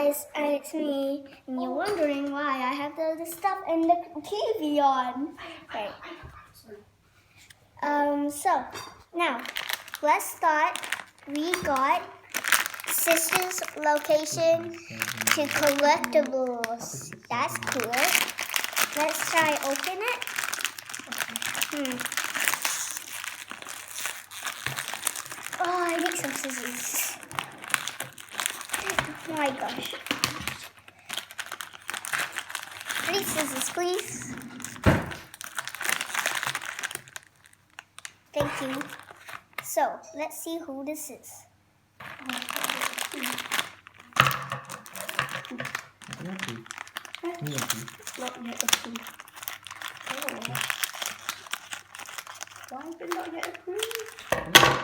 guys, it's me, and you're wondering why I have the stuff and the TV on. Okay. So, now, let's start. We got Sister's location to collectibles. That's cool. Let's try open it. Oh, I need some scissors. Oh my gosh. 3 scissors, please. Thank you. So, let's see who this is. Why is it not yet approved?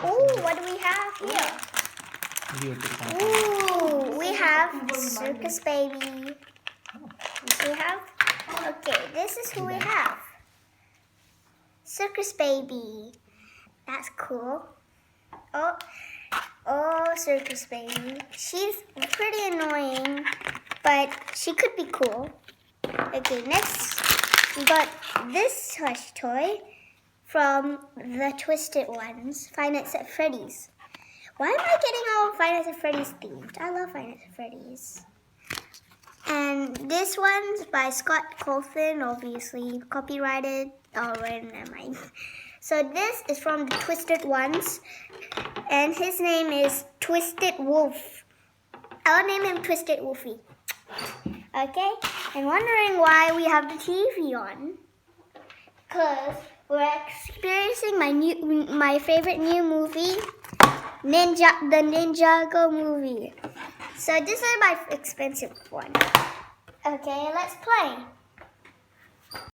Oh, what do we have here? Ooh, we have Circus Baby. Okay, this is who we have. Circus Baby. That's cool. Oh, Circus Baby. She's pretty annoying, but she could be cool. Okay, next we got this plush toy from the Twisted Ones, Five Nights at Freddy's. Why am I getting all Five Nights at Freddy's themed? I love Five Nights at Freddy's. And this one's by Scott Cawthon, obviously copyrighted. Oh, wait, never mind. So this is from the Twisted Ones, and his name is Twisted Wolf. I'll name him Twisted Wolfie. Okay, and wondering why we have the TV on? Because we're experiencing my favorite new movie, the Ninjago movie. So this is my expensive one. Okay, let's play.